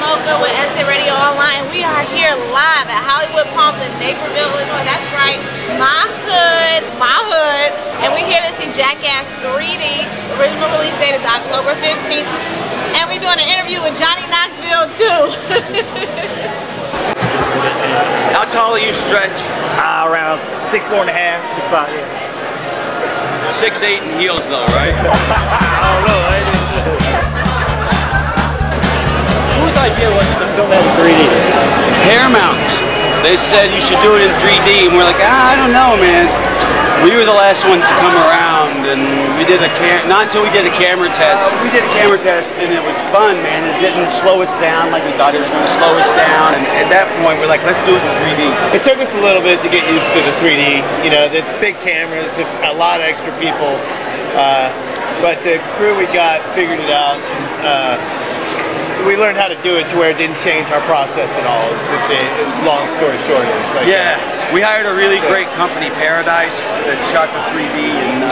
Mocha with SNRadioOnline. We are here live at Hollywood Palms in Naperville, Illinois. That's right, my hood. And we're here to see Jackass 3D. The original release date is October 15th. And we're doing an interview with Johnny Knoxville too. How tall are you, Stretch? Around 6'4.5", 6'5", yeah. 6'8" in heels though, right? I don't know. Whose idea was it to film that in 3D? Paramount's. They said you should do it in 3D, and we're like, I don't know, man. We were the last ones to come around, and we did not until we did a camera test. We did a camera test, and it was fun, man. It didn't slow us down like we thought it was going to slow us down. And at that point, we're like, let's do it in 3D. It took us a little bit to get used to the 3D. You know, it's big cameras, a lot of extra people, but the crew we got figured it out. We learned how to do it to where it didn't change our process at all. Long story short, it's like we hired a really great company, Paradise, that shot the 3D, and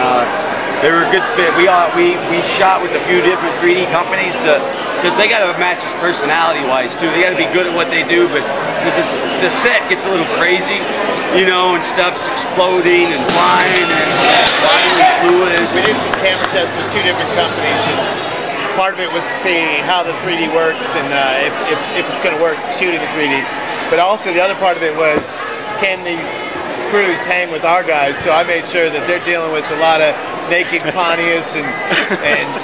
they were a good fit. We shot with a few different 3D companies because they got to match us personality-wise too. They got to be good at what they do, but the set gets a little crazy, you know, and stuff's exploding and flying and fluid. We did some camera tests with two different companies. Part of it was to see how the 3D works and if it's going to work shooting in 3D. But also the other part of it was, can these crews hang with our guys? So I made sure that they're dealing with a lot of naked Pontius and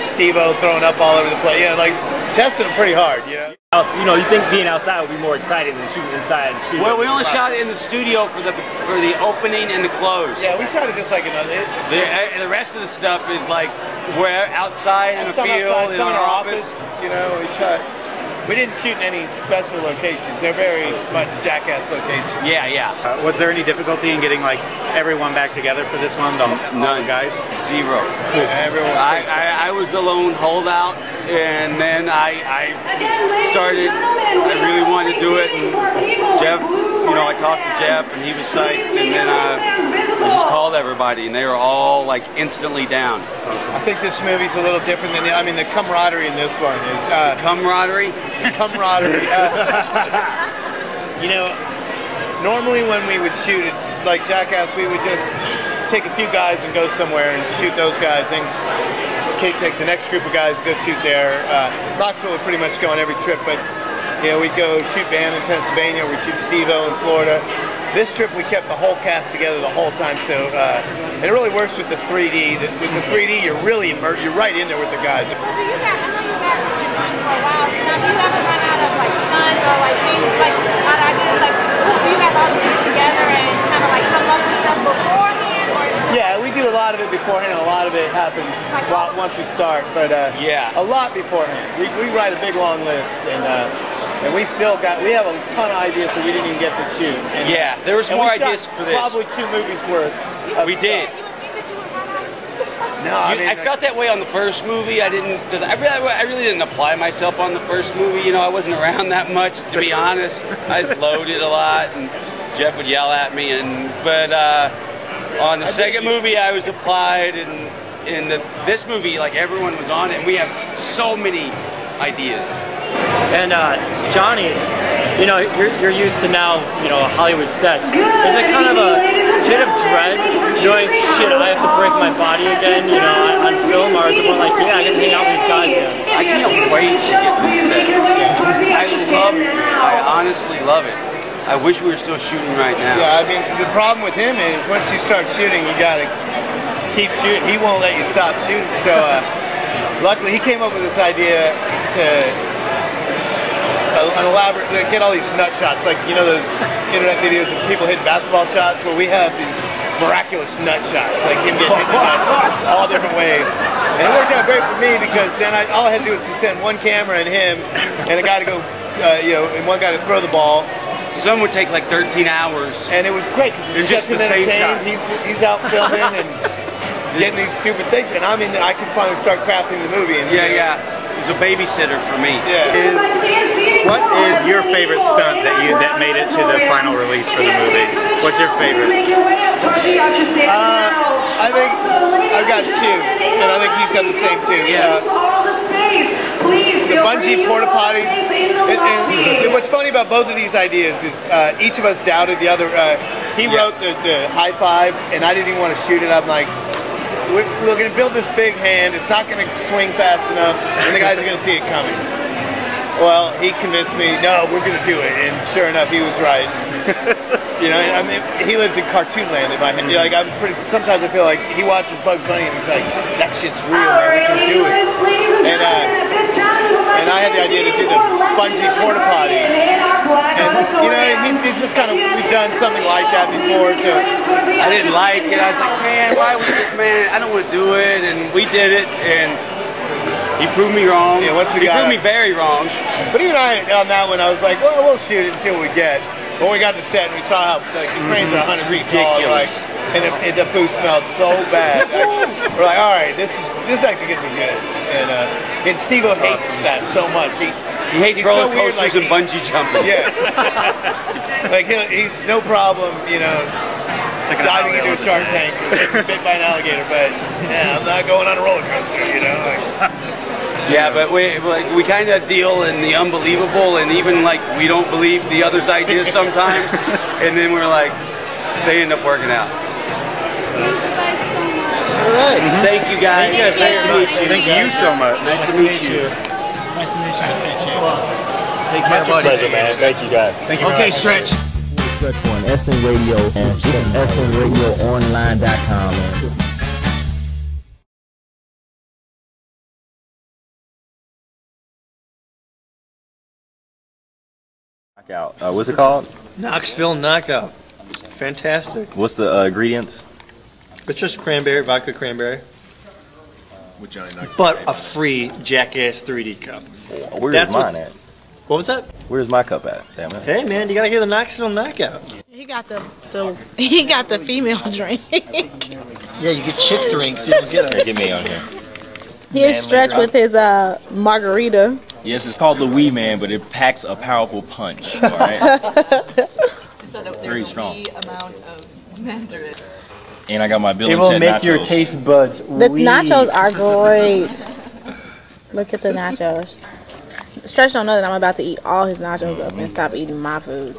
Steve-O throwing up all over the place. You know, like testing them pretty hard, you know? You know, you think being outside would be more exciting than shooting inside the studio? Well, we only shot it in the studio for the opening and the close. Yeah, we shot it just like another. The rest of the stuff is like we're outside in the field in our office. You know, we didn't shoot in any special locations. They're very much Jackass locations. Yeah. Was there any difficulty in getting like everyone back together for this one? None, guys. Zero. Everyone. I was the lone holdout, and then I started. I really wanted to do it, and Jeff. You know, I talked to Jeff, and he was psyched, and then I just called everybody, and they were all like instantly down. I think this movie's a little different than the camaraderie in this one is camaraderie. Camaraderie. You know, normally when we would shoot it like Jackass, we would just take a few guys and go somewhere and shoot those guys, and take the next group of guys and go shoot there. Knoxville would pretty much go on every trip, but you know, we'd go shoot Van in Pennsylvania, we'd shoot Steve-O in Florida. This trip we kept the whole cast together the whole time, so and it really works with the 3D. With the 3D, you're really immersed. You're right in there with the guys. I know you guys have been for a while. Now, do you ever run out of like stunts or like things like out of ideas? Like, do you guys all get together and kind of like come up with stuff beforehand? Or yeah, we do a lot of it beforehand. A lot of it happens once we start, but a lot beforehand. We write a big long list, and we have a ton of ideas that we didn't even get to shoot. And, yeah, there was more ideas for this. Probably 2 movies worth. We did. No, I felt that way on the first movie. I didn't, because I really didn't apply myself on the first movie. You know, I wasn't around that much, to be honest. I just loaded a lot, and Jeff would yell at me. But on the second movie, I was applied, and in this movie, like everyone was on it, and we have so many ideas. And Johnny, you know, you're used to now, you know, Hollywood sets. Is it kind of a bit of dread knowing, shit, I have to break my body again, you know, on film, or is it more like, yeah, I get to hang out with these guys again? I can't wait to get to the set. I love it. I honestly love it. I wish we were still shooting right now. Yeah, I mean, the problem with him is once you start shooting, you gotta keep shooting. He won't let you stop shooting. So luckily, he came up with this idea to get all these nut shots, like, you know, those internet videos of people hitting basketball shots. Well, we have these miraculous nut shots, like him getting hit in the nuts all different ways. And it worked out great for me because then all I had to do was to send one camera and him, and a guy to go, you know, and one guy to throw the ball. Some would take like 13 hours. And it was great because just the same shot. He's out filming and getting these stupid things, and I mean, I can finally start crafting the movie. And, yeah. He's a babysitter for me. Yeah. What is your favorite stunt that made it to the final release for the movie? What's your favorite? I think I've got 2, and I think he's got the same 2. Yeah. the bungee porta potty. And what's funny about both of these ideas is each of us doubted the other. He wrote the high five, and I didn't even want to shoot it. I'm like, we're going to build this big hand. It's not going to swing fast enough, and the guys are going to see it coming. Well, he convinced me, no, we're going to do it, and sure enough, he was right. You know, I mean, he lives in cartoon land in my head. Like, sometimes I feel like he watches Bugs Bunny and he's like, that shit's real, man, we can do it. And I had the idea to do the bungee porta potty. And, you know, it's just kind of, we've done something like that before, so. I didn't like it. I was like, man, I don't want to do it. And we did it, and he proved me wrong. Yeah, he proved me very wrong. But even on that one, I was like, well, we'll shoot it and see what we get. When we got to set and we saw how the cranes are 100 feet tall, like, and the food smelled so bad. We're like, all right, this is actually gonna be good. And Steve-O hates that so much. He hates roller coasters and bungee jumping. Yeah. Like he's no problem, you know, diving into a shark tank and getting bit by an alligator, but yeah, I'm not going on a roller coaster, you know. Like, yeah, but we kind of deal in the unbelievable, and even like we don't believe the other's ideas sometimes, and then we're like, they end up working out. Thank you guys so much. All right, thank you guys. Nice to meet you. Thank you so much. Nice to meet you. Nice to meet you. Take care, buddy. Pleasure, man. Thank you, guys. Thank you. Okay, Stretch. Stretch on SN Radio and SNRadioOnline.com, man. Knockout. What's it called? Knoxville Knockout. Fantastic. What's the ingredients? It's just cranberry, vodka cranberry. With Johnny Knoxville. But a free Jackass 3D cup. Where's mine at? What was that? Where's my cup at? Damn it. Hey man, you gotta get the Knoxville Knockout. He got the female drink. Yeah, you get chick drinks. You don't get Hey, get me on here. Here's Stretch with his margarita. Yes, it's called the Wee Man, but it packs a powerful punch. All right. Very strong. Amount of Mandarin. And I got my Bill It and will Ted make nachos. your taste buds The weak. nachos are great. Look at the nachos. Stretch don't know that I'm about to eat all his nachos up and stop eating my food.